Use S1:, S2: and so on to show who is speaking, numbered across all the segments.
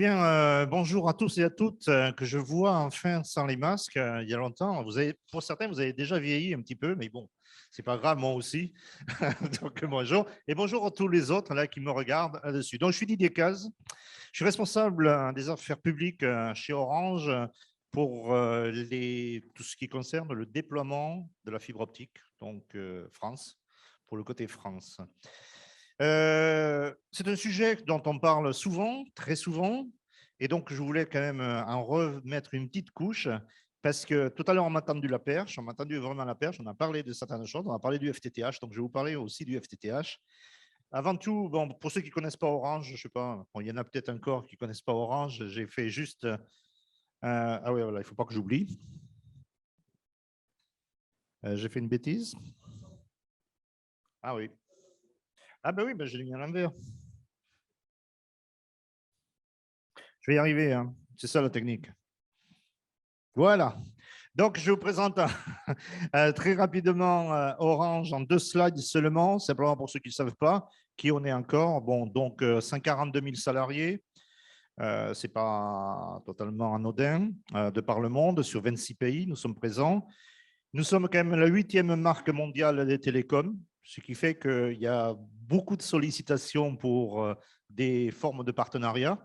S1: Eh bien, bonjour à tous et à toutes que je vois enfin sans les masques il y a longtemps. Pour certains, vous avez déjà vieilli un petit peu, mais bon, c'est pas grave, moi aussi. Donc, bonjour. Et bonjour à tous les autres là, qui me regardent là-dessus. Donc, je suis Didier Caz. Je suis responsable des affaires publiques chez Orange pour tout ce qui concerne le déploiement de la fibre optique, donc France, pour le côté France. C'est un sujet dont on parle souvent, très souvent, et donc je voulais quand même en remettre une petite couche, parce que tout à l'heure on m'a tendu la perche, on m'a tendu vraiment la perche, on a parlé de certaines choses, on a parlé du FTTH, donc je vais vous parler aussi du FTTH. Avant tout, bon, pour ceux qui ne connaissent pas Orange, je sais pas, bon, il y en a peut-être encore qui ne connaissent pas Orange, j'ai fait juste... ah oui, voilà, il ne faut pas que j'oublie. J'ai fait une bêtise. Ah oui. Ah ben oui, ben je l'ai mis à l'envers. Je vais y arriver, hein. C'est ça la technique. Voilà. Donc, je vous présente très rapidement Orange en 2 slides seulement, simplement pour ceux qui ne savent pas qui on est encore. Bon, donc 142 000 salariés, ce n'est pas totalement anodin, de par le monde, sur 26 pays, nous sommes présents. Nous sommes quand même la 8e marque mondiale des télécoms, ce qui fait qu'il y a beaucoup de sollicitations pour des formes de partenariat.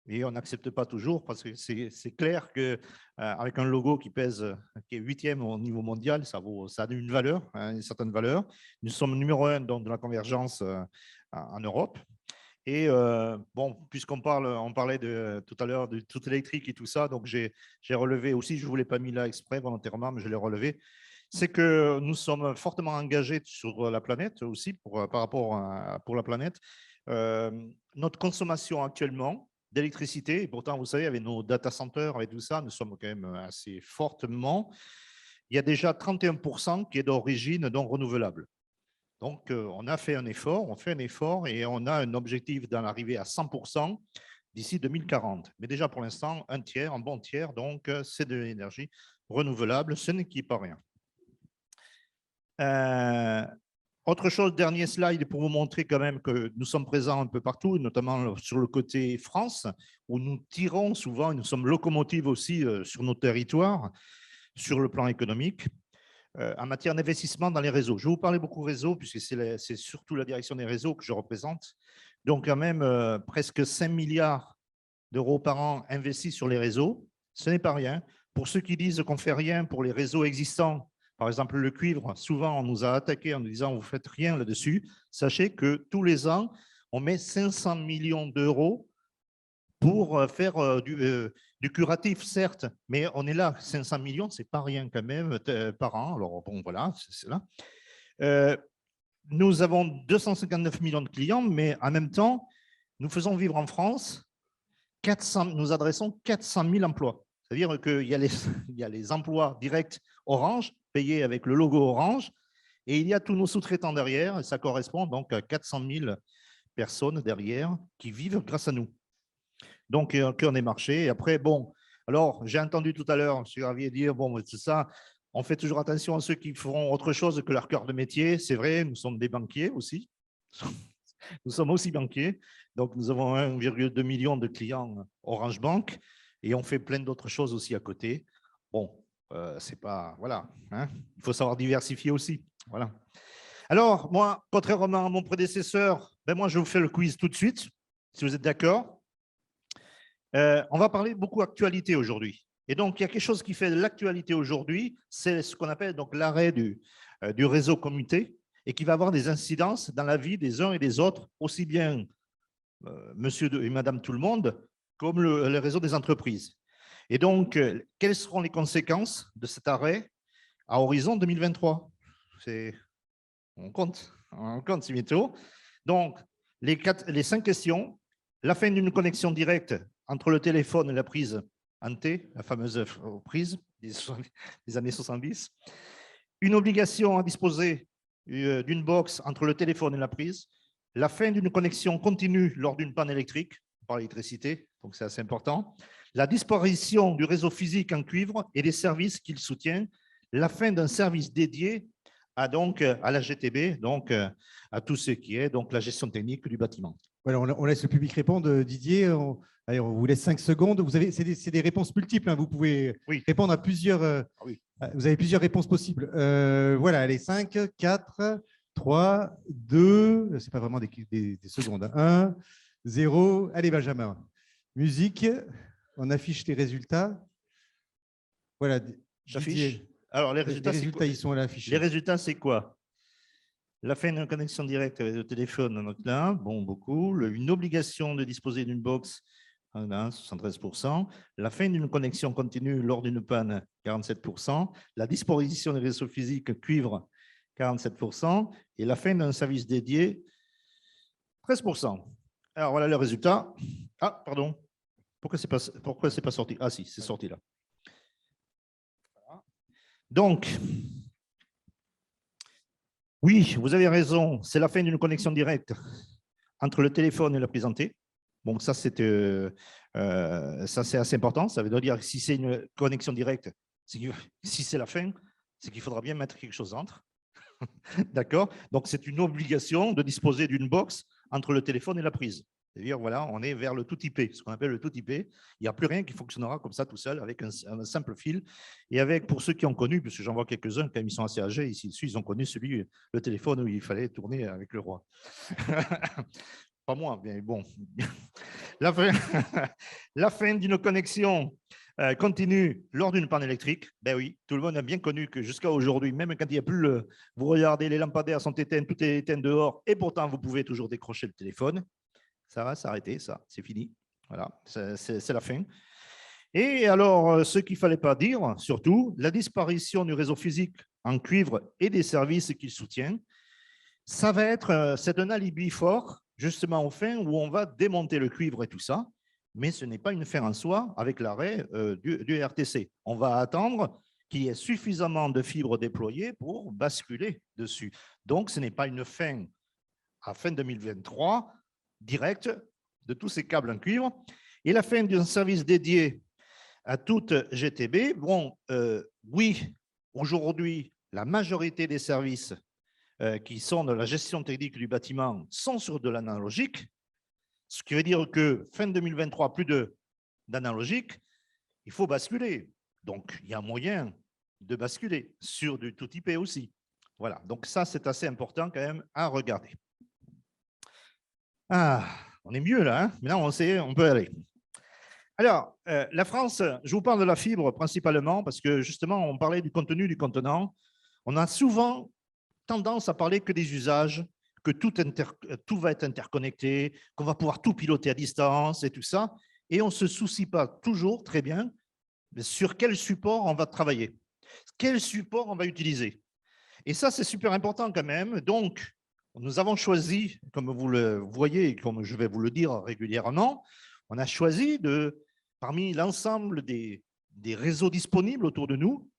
S1: Et on n'accepte pas toujours parce que c'est clair qu'avec un logo qui pèse, qui est 8e au niveau mondial, ça a une valeur, hein, une certaine valeur. Nous sommes numéro 1 donc, de la convergence en Europe. Et bon, puisqu'on parlait tout à l'heure de tout électrique et tout ça, donc j'ai relevé aussi, je ne vous l'ai pas mis là exprès volontairement, mais je l'ai relevé, c'est que nous sommes fortement engagés sur la planète aussi, par rapport pour la planète. Notre consommation actuellement d'électricité, et pourtant, vous savez, avec nos data centers et tout ça, nous sommes quand même assez fortement. Il y a déjà 31% qui est d'origine non renouvelable. Donc, on a fait un effort, on fait un effort et on a un objectif d'en arriver à 100% d'ici 2040. Mais déjà, pour l'instant, un bon tiers, donc c'est de l'énergie renouvelable, ce n'est qui pas rien. Autre chose, dernier slide pour vous montrer quand même que nous sommes présents un peu partout, notamment sur le côté France, où nous tirons souvent, et nous sommes locomotives aussi sur nos territoires, sur le plan économique, en matière d'investissement dans les réseaux. Je vais vous parler beaucoup réseaux, puisque c'est surtout la direction des réseaux que je représente. Donc quand même presque 5 milliards d'euros par an investis sur les réseaux, ce n'est pas rien. Pour ceux qui disent qu'on ne fait rien pour les réseaux existants, par exemple le cuivre, souvent on nous a attaqué en nous disant vous ne faites rien là-dessus. Sachez que tous les ans, on met 500 millions d'euros pour faire du curatif, certes, mais on est là, 500 millions, ce n'est pas rien quand même par an. Alors bon, voilà, c'est là. Nous avons 259 millions de clients, mais en même temps, nous faisons vivre en France nous adressons 400 000 emplois. C'est-à-dire qu'il y a les emplois directs Orange, payés avec le logo Orange, et il y a tous nos sous-traitants derrière, et ça correspond donc à 400 000 personnes derrière qui vivent grâce à nous. Donc, cœur des marchés. Et après, bon, alors, j'ai entendu tout à l'heure M. Gravier dire, bon, c'est ça, on fait toujours attention à ceux qui feront autre chose que leur cœur de métier. C'est vrai, nous sommes des banquiers aussi. Nous sommes aussi banquiers, donc nous avons 1,2 million de clients Orange Bank et on fait plein d'autres choses aussi à côté. Bon, c'est pas, voilà, hein, il faut savoir diversifier aussi, voilà. Alors, moi, contrairement à mon prédécesseur, ben moi, je vous fais le quiz tout de suite, si vous êtes d'accord. On va parler beaucoup actualité aujourd'hui. Et donc, il y a quelque chose qui fait de l'actualité aujourd'hui, c'est ce qu'on appelle donc l'arrêt du réseau commuté, et qui va avoir des incidences dans la vie des uns et des autres, aussi bien monsieur et madame tout le monde, comme le réseau des entreprises. Et donc, quelles seront les conséquences de cet arrêt à horizon 2023 ? On compte c'est bientôt. Donc, les 5 questions. La fin d'une connexion directe entre le téléphone et la prise en T, la fameuse prise des années 70. Une obligation à disposer d'une box entre le téléphone et la prise, la fin d'une connexion continue lors d'une panne électrique, par l'électricité, donc c'est assez important, la disparition du réseau physique en cuivre et des services qu'il soutient, la fin d'un service dédié à la GTB, donc à tout ce qui est donc la gestion technique du bâtiment.
S2: Voilà, on laisse le public répondre. Didier, allez, on vous laisse 5 secondes. C'est des réponses multiples, hein. Vous pouvez répondre à plusieurs.
S1: Oui.
S2: Vous avez plusieurs réponses possibles. Voilà, allez, 5, 4, 3, 2, c'est pas vraiment des secondes. 1, 0. Allez, Benjamin. Musique, on affiche les résultats. Voilà,
S1: J'affiche. Alors, les résultats,
S2: ils sont là affichés.
S1: Les résultats, c'est quoi? La fin d'une connexion directe avec le téléphone, donc là, bon, beaucoup. Une obligation de disposer d'une box, 73%. La fin d'une connexion continue lors d'une panne, 47%. La disposition des réseaux physiques cuivre, 47%. Et la fin d'un service dédié, 13%. Alors, voilà le résultat. Ah, pardon. Pourquoi c'est pas sorti? Ah, si, c'est sorti là. Donc, oui, vous avez raison, c'est la fin d'une connexion directe entre le téléphone et la prise en T. Donc ça, c'est assez important. Ça veut dire que si c'est une connexion directe, si c'est la fin, c'est qu'il faudra bien mettre quelque chose entre. D'accord? Donc c'est une obligation de disposer d'une box entre le téléphone et la prise. C'est-à-dire, voilà, on est vers le tout IP, ce qu'on appelle le tout IP. Il n'y a plus rien qui fonctionnera comme ça tout seul avec un simple fil. Et avec, pour ceux qui ont connu, parce que j'en vois quelques-uns, quand ils sont assez âgés, ici dessus, ils ont connu le téléphone où il fallait tourner avec le roi. Pas moi, mais bon. La fin d'une connexion continue lors d'une panne électrique. Ben oui, tout le monde a bien connu que jusqu'à aujourd'hui, même quand il n'y a plus vous regardez, les lampadaires sont éteints, tout est éteint dehors, et pourtant vous pouvez toujours décrocher le téléphone. Ça va s'arrêter, ça, c'est fini. Voilà, c'est la fin. Et alors, ce qu'il ne fallait pas dire, surtout, la disparition du réseau physique en cuivre et des services qu'il soutient, ça va être, c'est un alibi fort, justement au fin où on va démonter le cuivre et tout ça, mais ce n'est pas une fin en soi avec l'arrêt du RTC. On va attendre qu'il y ait suffisamment de fibres déployées pour basculer dessus. Donc, ce n'est pas une fin à fin 2023 directe de tous ces câbles en cuivre. Et la fin d'un service dédié à toute GTB. Bon, oui, aujourd'hui, la majorité des services qui sont de la gestion technique du bâtiment sont sur de l'analogique, ce qui veut dire que fin 2023, plus d'analogique, il faut basculer. Donc, il y a moyen de basculer sur du tout IP aussi. Voilà, donc ça, c'est assez important quand même à regarder. Ah, on est mieux là, hein? Maintenant on sait, on peut aller. Alors, la France, je vous parle de la fibre principalement parce que justement, on parlait du contenu, du contenant. On a souvent tendance à parler que des usages, que tout va être interconnecté, qu'on va pouvoir tout piloter à distance et tout ça. Et on ne se soucie pas toujours très bien sur quel support on va travailler, quel support on va utiliser. Et ça, c'est super important quand même. Donc, nous avons choisi, comme vous le voyez et comme je vais vous le dire régulièrement, on a choisi parmi l'ensemble des réseaux disponibles autour de nous,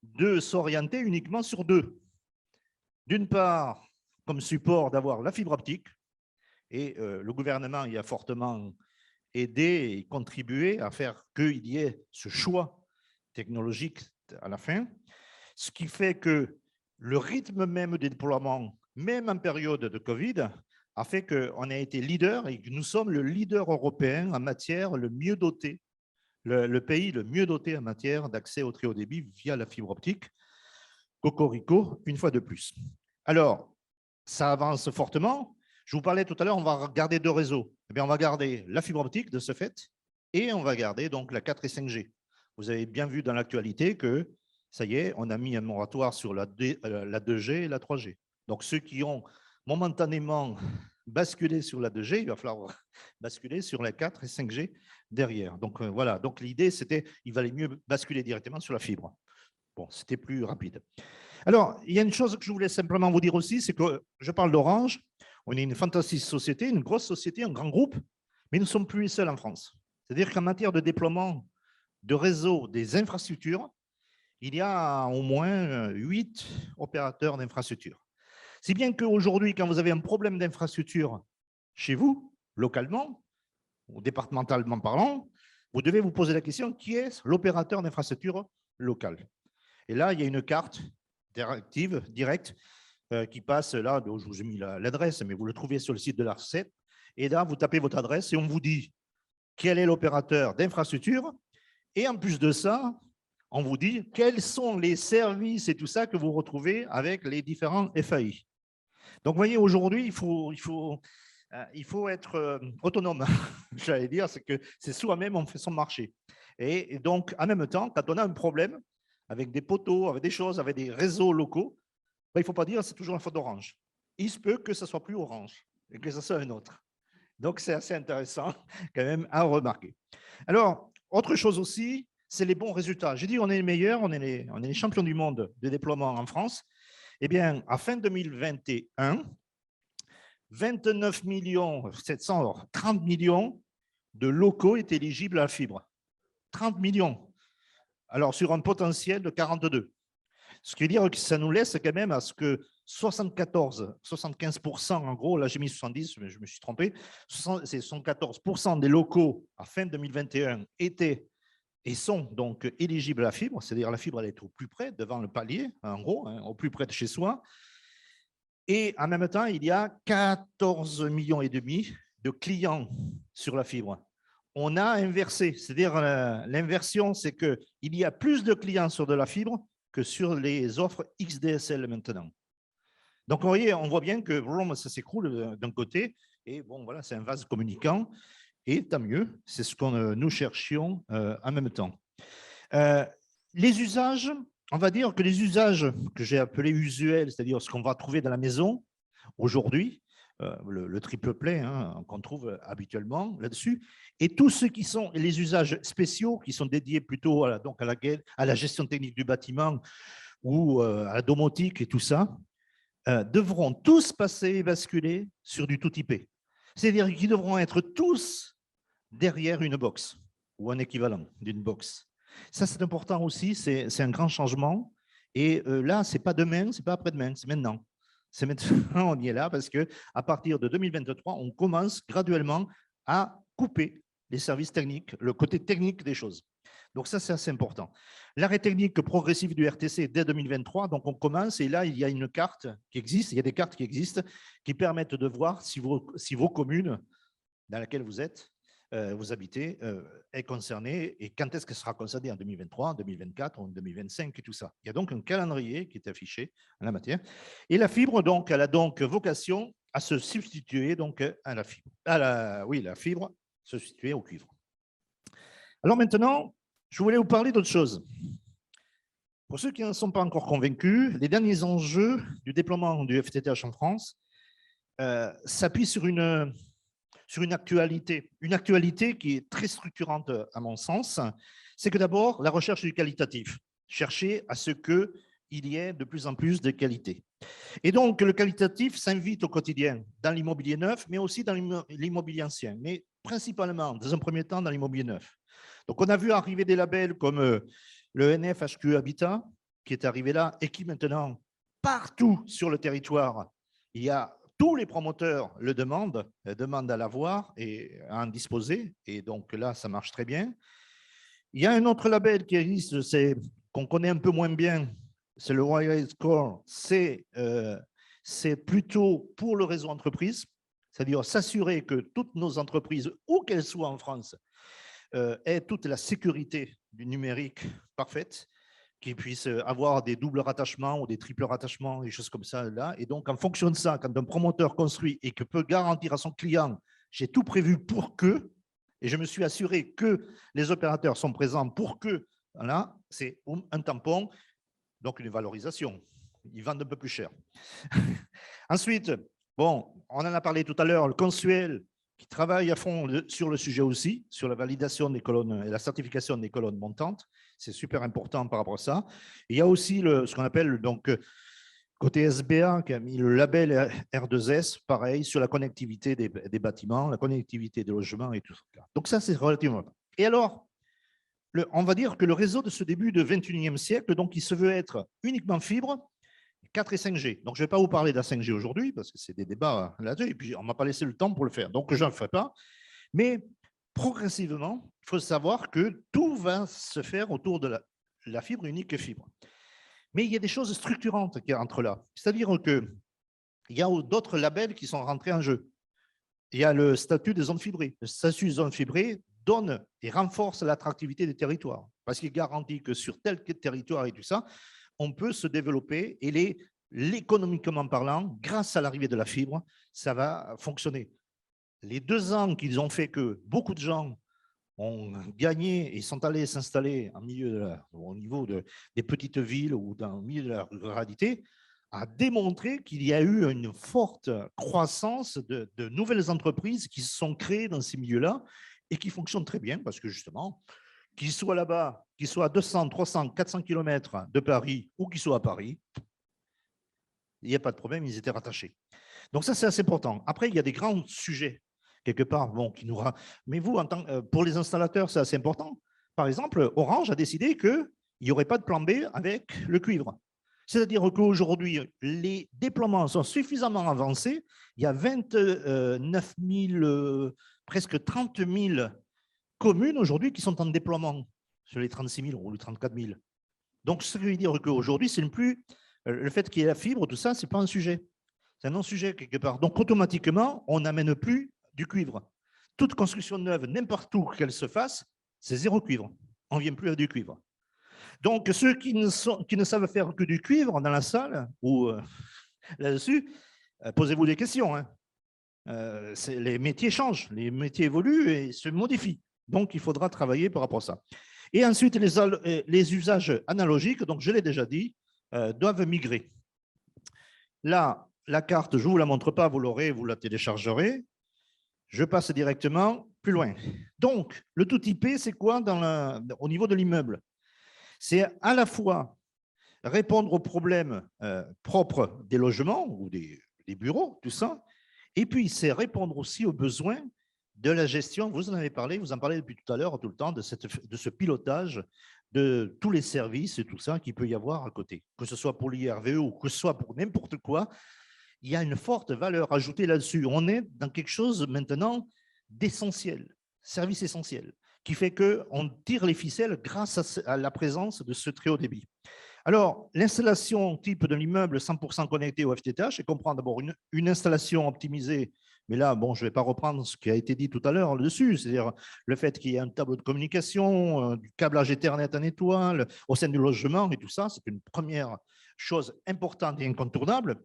S1: de s'orienter uniquement sur deux. D'une part, comme support, d'avoir la fibre optique, et le gouvernement y a fortement aidé et contribué à faire qu'il y ait ce choix technologique à la fin, ce qui fait que le rythme même des déploiements, même en période de Covid, a fait qu'on a été leader et que nous sommes le leader européen en matière le mieux doté, le pays le mieux doté en matière d'accès au très haut débit via la fibre optique. Cocorico, une fois de plus. Alors, ça avance fortement. Je vous parlais tout à l'heure, on va garder deux réseaux. Eh bien, on va garder la fibre optique de ce fait et on va garder donc la 4 et 5G. Vous avez bien vu dans l'actualité que ça y est, on a mis un moratoire sur la 2G et la 3G. Donc, ceux qui ont momentanément basculé sur la 2G, il va falloir basculer sur la 4 et 5G derrière. Donc, voilà. Donc, l'idée, c'était qu'il valait mieux basculer directement sur la fibre. Bon, c'était plus rapide. Alors, il y a une chose que je voulais simplement vous dire aussi, c'est que je parle d'Orange. On est une fantastique société, une grosse société, un grand groupe, mais nous ne sommes plus les seuls en France. C'est-à-dire qu'en matière de déploiement de réseaux, des infrastructures, il y a au moins 8 opérateurs d'infrastructures. Si bien qu'aujourd'hui, quand vous avez un problème d'infrastructure chez vous, localement, ou départementalement parlant, vous devez vous poser la question, qui est l'opérateur d'infrastructure local? Et là, il y a une carte directe qui passe là, je vous ai mis l'adresse, mais vous le trouvez sur le site de l'ARCEP. Et là, vous tapez votre adresse et on vous dit quel est l'opérateur d'infrastructure. Et en plus de ça, on vous dit quels sont les services et tout ça que vous retrouvez avec les différents FAI. Donc, vous voyez, aujourd'hui, il faut être autonome, j'allais dire, c'est que c'est soi-même, on fait son marché. Et donc, en même temps, quand on a un problème avec des poteaux, avec des choses, avec des réseaux locaux, ben, il ne faut pas dire c'est toujours la faute d'Orange. Il se peut que ce soit plus Orange et que ce soit un autre. Donc, c'est assez intéressant quand même à remarquer. Alors, autre chose aussi, c'est les bons résultats. J'ai dit on est les meilleurs, on est les champions du monde de déploiement en France. Eh bien, à fin 2021, 29 700, 30 millions de locaux étaient éligibles à la fibre. 30 millions. Alors, sur un potentiel de 42. Ce qui veut dire que ça nous laisse quand même à ce que 75% en gros, là j'ai mis 70, mais je me suis trompé, c'est 74% des locaux à fin 2021 étaient et sont donc éligibles à la fibre, c'est-à-dire la fibre elle est au plus près, devant le palier, en gros, hein, au plus près de chez soi. Et en même temps, il y a 14,5 millions de clients sur la fibre. On a inversé, c'est-à-dire l'inversion, c'est qu'il y a plus de clients sur de la fibre que sur les offres XDSL maintenant. Donc, vous voyez, on voit bien que ça s'écroule d'un côté, et bon, voilà, c'est un vase communicant, et tant mieux, c'est ce que nous cherchions en même temps. Les usages, on va dire que les usages que j'ai appelés usuels, c'est-à-dire ce qu'on va trouver dans la maison aujourd'hui, le triple play hein, qu'on trouve habituellement là-dessus, et tous ceux qui sont les usages spéciaux qui sont dédiés plutôt à la gestion technique du bâtiment ou à la domotique et tout ça, devront tous passer et basculer sur du tout IP. C'est-à-dire qu'ils devront être tous derrière une box ou un équivalent d'une box. Ça, c'est important aussi, c'est un grand changement. Et là, ce n'est pas demain, ce n'est pas après-demain, c'est maintenant. C'est maintenant, on y est là, parce qu'à partir de 2023, on commence graduellement à couper les services techniques, le côté technique des choses. Donc ça, c'est assez important. L'arrêt technique progressif du RTC dès 2023, donc on commence, et là, il y a une carte qui existe, il y a des cartes qui existent, qui permettent de voir si vos communes dans laquelle vous êtes, vous habitez, est concernée, et quand est-ce qu'elle sera concernée, en 2023, en 2024, en 2025, et tout ça. Il y a donc un calendrier qui est affiché en la matière. Et la fibre, donc, elle a donc vocation à se substituer donc, à la fibre. La fibre se substituer au cuivre. Alors maintenant, je voulais vous parler d'autre chose. Pour ceux qui ne sont pas encore convaincus, les derniers enjeux du déploiement du FTTH en France s'appuient sur une actualité qui est très structurante à mon sens. C'est que d'abord, la recherche du qualitatif, chercher à ce qu'il y ait de plus en plus de qualité. Et donc, le qualitatif s'invite au quotidien dans l'immobilier neuf, mais aussi dans l'immobilier ancien, mais principalement, dans un premier temps, dans l'immobilier neuf. Donc, on a vu arriver des labels comme le NFHQ Habitat, qui est arrivé là et qui maintenant, partout sur le territoire, il y a tous les promoteurs le demandent à l'avoir et à en disposer. Et donc là, ça marche très bien. Il y a un autre label qui existe, qu'on connaît un peu moins bien, c'est le Wired Score. C'est plutôt pour le réseau entreprise, c'est-à-dire s'assurer que toutes nos entreprises, où qu'elles soient en France, aient toute la sécurité du numérique parfaite, qu'ils puissent avoir des doubles rattachements ou des triples rattachements, des choses comme ça là. Et donc, en fonction de ça, quand un promoteur construit et que peut garantir à son client, j'ai tout prévu pour que, et je me suis assuré que les opérateurs sont présents pour que, voilà, c'est un tampon, donc une valorisation. Ils vendent un peu plus cher. Ensuite, bon, on en a parlé tout à l'heure, le Consuel, qui travaille à fond sur le sujet aussi, sur la validation des colonnes et la certification des colonnes montantes. C'est super important par rapport à ça. Et il y a aussi ce qu'on appelle, donc, côté SBA, qui a mis le label R2S, pareil, sur la connectivité des bâtiments, la connectivité des logements et tout ça. Donc ça, c'est relativement. Et alors, on va dire que le réseau de ce début du 21e siècle, donc, il se veut être uniquement fibre, 4 et 5G. Donc, je ne vais pas vous parler de la 5G aujourd'hui, parce que c'est des débats là-dessus, et puis on ne m'a pas laissé le temps pour le faire, donc je ne le ferai pas. Mais progressivement, il faut savoir que tout va se faire autour de la fibre unique fibre. Mais il y a des choses structurantes qui entrent là. C'est-à-dire qu'il y a d'autres labels qui sont rentrés en jeu. il y a le statut des zones fibrées. Le statut des zones fibrées donne et renforce l'attractivité des territoires parce qu'il garantit que sur tel territoire et tout ça, on peut se développer et l'économiquement parlant, grâce à l'arrivée de la fibre, ça va fonctionner. Les 2 ans qu'ils ont fait que beaucoup de gens ont gagné et sont allés s'installer au niveau des petites villes ou dans le milieu de la ruralité, a démontré qu'il y a eu une forte croissance de nouvelles entreprises qui se sont créées dans ces milieux-là et qui fonctionnent très bien parce que justement, qu'ils soient là-bas, qu'ils soient à 200, 300, 400 km de Paris ou qu'ils soient à Paris, il n'y a pas de problème, ils étaient rattachés. Donc ça, c'est assez important. Après, il y a des grands sujets, quelque part, bon, qui nous... Mais vous, pour les installateurs, c'est assez important. Par exemple, Orange a décidé qu'il n'y aurait pas de plan B avec le cuivre. C'est-à-dire qu'aujourd'hui, les déploiements sont suffisamment avancés. Il y a 29 000, presque 30 000 communes aujourd'hui qui sont en déploiement sur les 36 000 ou les 34 000. Donc, ce qui veut dire qu'aujourd'hui, c'est plus le fait qu'il y ait la fibre, tout ça, ce n'est pas un sujet. C'est un non-sujet quelque part. Donc, automatiquement, on n'amène plus du cuivre. Toute construction neuve, n'importe où qu'elle se fasse, c'est 0 cuivre. On ne vient plus à du cuivre. Donc, ceux qui ne savent faire que du cuivre dans la salle ou là-dessus, posez-vous des questions. Hein. Les métiers changent, les métiers évoluent et se modifient. Donc, il faudra travailler par rapport à ça. Et ensuite, les usages analogiques, donc je l'ai déjà dit, doivent migrer. Là, la carte, je ne vous la montre pas, vous l'aurez, vous la téléchargerez. Je passe directement plus loin. Donc, le tout IP, c'est quoi au niveau de l'immeuble? C'est à la fois répondre aux problèmes propres des logements ou des bureaux, tout ça, et puis c'est répondre aussi aux besoins de la gestion. Vous en avez parlé, vous en parlez depuis tout à l'heure, tout le temps, de ce pilotage de tous les services et tout ça qu'il peut y avoir à côté. Que ce soit pour l'IRVE ou que ce soit pour n'importe quoi, il y a une forte valeur ajoutée là-dessus. On est dans quelque chose maintenant d'essentiel, service essentiel, qui fait qu'on tire les ficelles grâce à la présence de ce très haut débit. Alors, l'installation type de l'immeuble 100% connecté au FTTH, c'est comprendre d'abord une installation optimisée. Mais là, bon, je ne vais pas reprendre ce qui a été dit tout à l'heure dessus, c'est-à-dire le fait qu'il y ait un tableau de communication, du câblage Ethernet en étoile au sein du logement et tout ça, c'est une première chose importante et incontournable.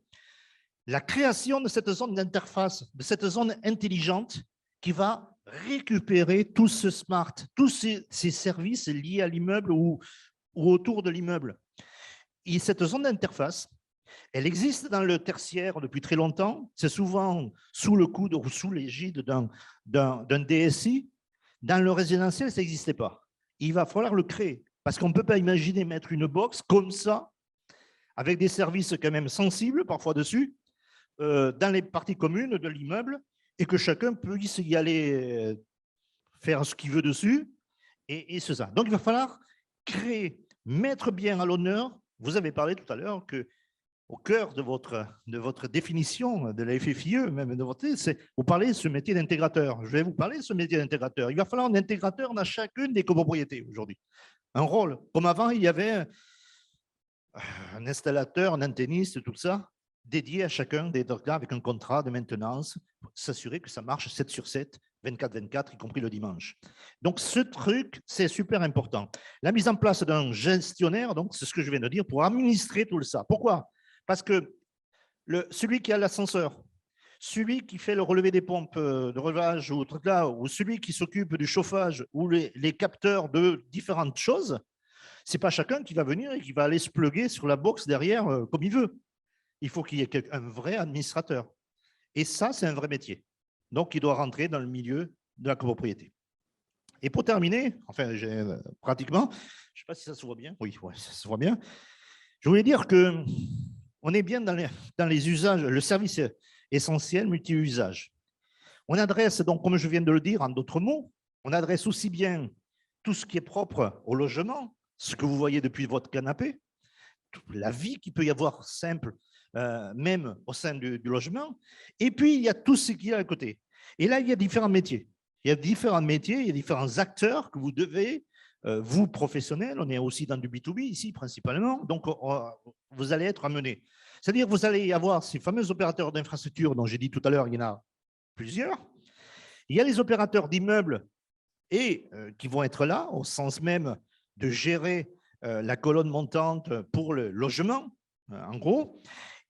S1: La création de cette zone d'interface, de cette zone intelligente qui va récupérer tout ce smart, tous ces services liés à l'immeuble ou autour de l'immeuble. Et cette zone d'interface, elle existe dans le tertiaire depuis très longtemps. C'est souvent sous le coude ou sous l'égide d'un DSI. Dans le résidentiel, ça n'existait pas. Il va falloir le créer parce qu'on ne peut pas imaginer mettre une box comme ça, avec des services quand même sensibles parfois dessus, dans les parties communes de l'immeuble et que chacun puisse y aller faire ce qu'il veut dessus et c'est ça. Donc, il va falloir créer, mettre bien à l'honneur. Vous avez parlé tout à l'heure qu'au cœur de votre définition de la FFIE, même de votre, vous parlez de ce métier d'intégrateur. Je vais vous parler de ce métier d'intégrateur. Il va falloir un intégrateur dans chacune des copropriétés aujourd'hui. Un rôle. Comme avant, il y avait un installateur, un antenniste, tout ça, dédié à chacun des organes avec un contrat de maintenance pour s'assurer que ça marche 7 sur 7, 24/24, y compris le dimanche. Donc, ce truc, c'est super important. La mise en place d'un gestionnaire, donc, c'est ce que je viens de dire, pour administrer tout ça. Pourquoi? Parce que celui qui a l'ascenseur, celui qui fait le relevé des pompes de relevage ou truc là, ou celui qui s'occupe du chauffage ou les capteurs de différentes choses, c'est pas chacun qui va venir et qui va aller se plugger sur la box derrière comme il veut. Il faut qu'il y ait un vrai administrateur. Et ça, c'est un vrai métier. Donc, il doit rentrer dans le milieu de la copropriété. Et pour terminer, enfin, pratiquement, je ne sais pas si ça se voit bien. Oui, ouais, ça se voit bien. Je voulais dire qu'on est bien dans les usages, le service essentiel multi-usage. On adresse, donc, comme je viens de le dire, en d'autres mots, on adresse aussi bien tout ce qui est propre au logement, ce que vous voyez depuis votre canapé, la vie qu'il peut y avoir simple, même au sein du logement. Et puis, il y a tout ce qu'il y a à côté. Et là, il y a différents métiers. Il y a différents métiers, il y a différents acteurs que vous devez, vous, professionnels, on est aussi dans du B2B ici, principalement, donc vous allez être amenés. C'est-à-dire vous allez y avoir ces fameux opérateurs d'infrastructure dont j'ai dit tout à l'heure, il y en a plusieurs. Il y a les opérateurs d'immeubles et qui vont être là au sens même de gérer la colonne montante pour le logement, en gros.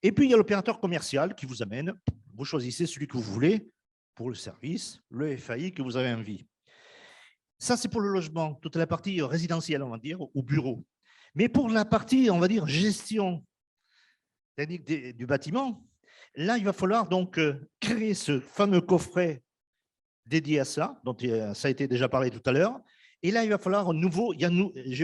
S1: Et puis, il y a l'opérateur commercial qui vous amène, vous choisissez celui que vous voulez pour le service, le FAI que vous avez envie. Ça, c'est pour le logement, toute la partie résidentielle, on va dire, ou bureau. Mais pour la partie, on va dire, gestion technique du bâtiment, là, il va falloir donc créer ce fameux coffret dédié à ça, dont ça a été déjà parlé tout à l'heure. Et là, il va falloir un nouveau,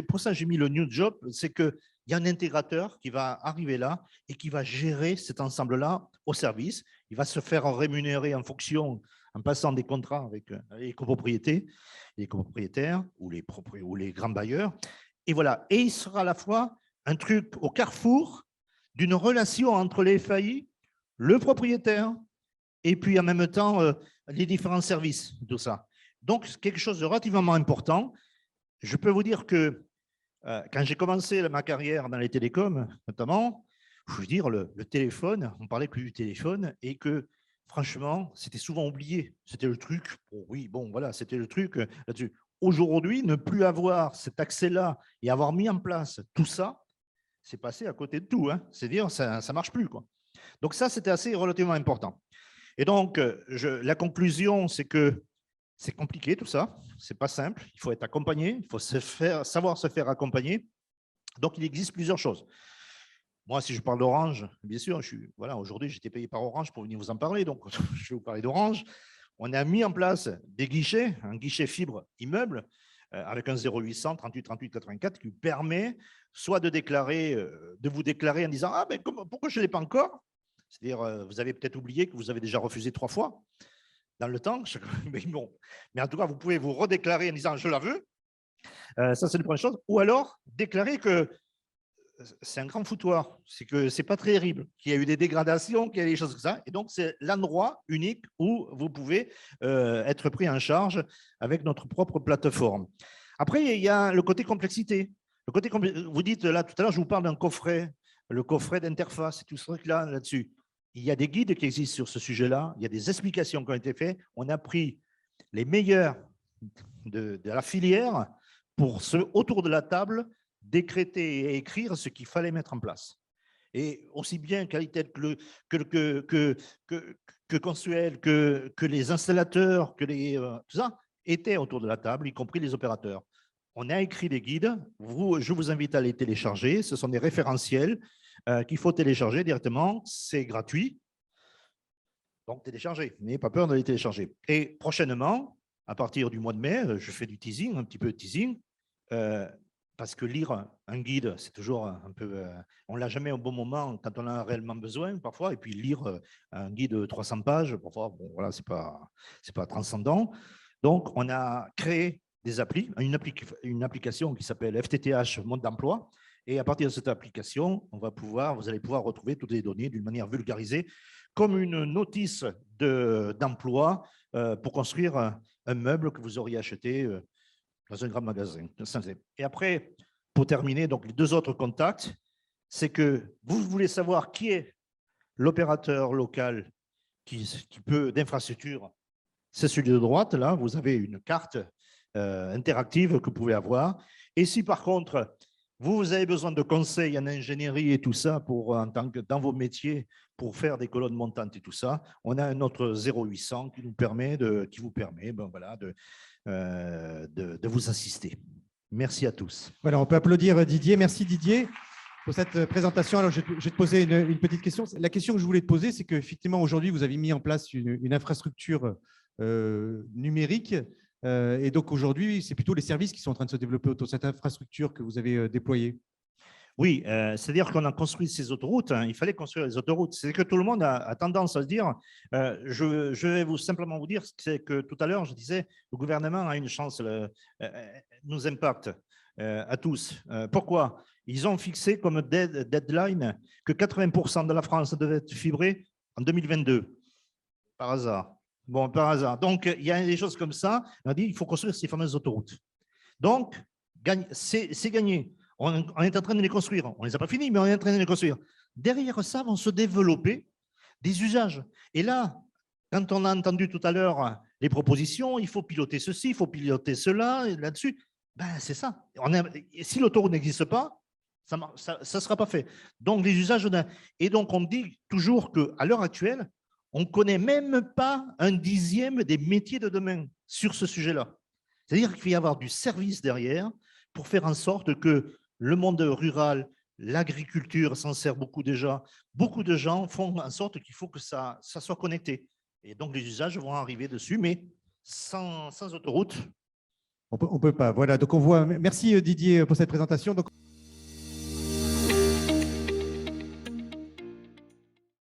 S1: pour ça j'ai mis le new job, c'est qu'il y a un intégrateur qui va arriver là et qui va gérer cet ensemble-là au service. Il va se faire rémunérer en fonction, en passant des contrats avec les copropriétaires ou les grands bailleurs. Et voilà. Et il sera à la fois un truc au carrefour d'une relation entre les FAI, le propriétaire, et puis en même temps les différents services, tout ça. Donc, c'est quelque chose de relativement important. Je peux vous dire que quand j'ai commencé ma carrière dans les télécoms, notamment, je veux dire, le téléphone, on parlait plus du téléphone et que, franchement, c'était souvent oublié. C'était le truc, oui, bon, voilà, c'était le truc là-dessus. Aujourd'hui, ne plus avoir cet accès-là et avoir mis en place tout ça, c'est passé à côté de tout. Hein. C'est-à-dire, ça ne marche plus, quoi. Donc ça, c'était assez relativement important. Et donc, la conclusion, c'est que c'est compliqué tout ça, c'est pas simple, il faut être accompagné, il faut savoir se faire accompagner. Donc, il existe plusieurs choses. Moi, si je parle d'Orange, bien sûr, voilà, aujourd'hui, j'étais payé par Orange pour venir vous en parler, donc je vais vous parler d'Orange. On a mis en place des guichets, un guichet fibre immeuble, avec un 0800 38 38 84 qui permet soit de vous déclarer en disant « Ah, mais pourquoi je ne l'ai pas encore ?» C'est-à-dire, vous avez peut-être oublié que vous avez déjà refusé 3 fois dans le temps. Mais bon, mais en tout cas, vous pouvez vous redéclarer en disant « Je la veux ». Ça, c'est la première chose. Ou alors, déclarer que c'est un grand foutoir, c'est que ce n'est pas très terrible, qu'il y a eu des dégradations, qu'il y a des choses comme ça. Et donc, c'est l'endroit unique où vous pouvez être pris en charge avec notre propre plateforme. Après, il y a le côté complexité. Vous dites, là, tout à l'heure, je vous parle d'un coffret, le coffret d'interface et tout ce truc-là, là-dessus. Il y a des guides qui existent sur ce sujet-là, il y a des explications qui ont été faites. On a pris les meilleurs de la filière pour ceux autour de la table décréter et écrire ce qu'il fallait mettre en place. Et aussi bien qualité que Consuel, que les installateurs, tout ça, étaient autour de la table, y compris les opérateurs. On a écrit des guides, je vous invite à les télécharger, ce sont des référentiels qu'il faut télécharger directement, c'est gratuit, donc téléchargez, n'ayez pas peur de les télécharger. Et prochainement, à partir du mois de mai, je fais du teasing, un petit peu de teasing, parce que lire un guide, c'est toujours un peu… on ne l'a jamais au bon moment quand on en a réellement besoin, parfois, et puis lire un guide de 300 pages, parfois, bon, voilà, ce n'est pas transcendant. Donc, on a créé des applis, une application qui s'appelle FTTH Mode d'emploi, et à partir de cette application, vous allez pouvoir retrouver toutes les données d'une manière vulgarisée, comme une notice d'emploi pour construire un meuble que vous auriez acheté dans un grand magasin. Et après, pour terminer, donc les 2 autres contacts, c'est que vous voulez savoir qui est l'opérateur local d'infrastructure. C'est celui de droite, là, vous avez une carte interactive que vous pouvez avoir. Et si par contre, vous avez besoin de conseils en ingénierie et tout ça, dans vos métiers, pour faire des colonnes montantes et tout ça, on a un autre 0800 qui vous permet de vous assister. Merci à tous.
S2: Voilà, on peut applaudir Didier. Merci Didier pour cette présentation. Alors, je vais te poser une petite question. La question que je voulais te poser, c'est qu'effectivement, aujourd'hui, vous avez mis en place une infrastructure numérique. Et donc, aujourd'hui, c'est plutôt les services qui sont en train de se développer autour de cette infrastructure que vous avez déployée.
S1: Oui, c'est-à-dire qu'on a construit ces autoroutes, hein, il fallait construire les autoroutes. C'est que tout le monde a tendance à se dire, je vais simplement vous dire, c'est que tout à l'heure, je disais, le gouvernement a une chance, nous impacte à tous. Pourquoi? Ils ont fixé comme deadline que 80% de la France devait être fibrée en 2022, par hasard. Bon, par hasard. Donc, il y a des choses comme ça. On a dit, il faut construire ces fameuses autoroutes. Donc, c'est gagné. On est en train de les construire. On ne les a pas finis, mais on est en train de les construire. Derrière ça vont se développer des usages. Et là, quand on a entendu tout à l'heure les propositions, il faut piloter ceci, il faut piloter cela, et là-dessus. Ben, c'est ça. Si l'autoroute n'existe pas, ça ne sera pas fait. Donc, les usages. Et donc, on dit toujours qu'à l'heure actuelle, on ne connaît même pas un dixième des métiers de demain sur ce sujet-là. C'est-à-dire qu'il va y avoir du service derrière pour faire en sorte que le monde rural, l'agriculture s'en sert beaucoup déjà. Beaucoup de gens font en sorte qu'il faut que ça soit connecté. Et donc, les usages vont arriver dessus, mais sans autoroute.
S2: On peut pas. Voilà. Donc, on voit. Merci Didier pour cette présentation. Donc,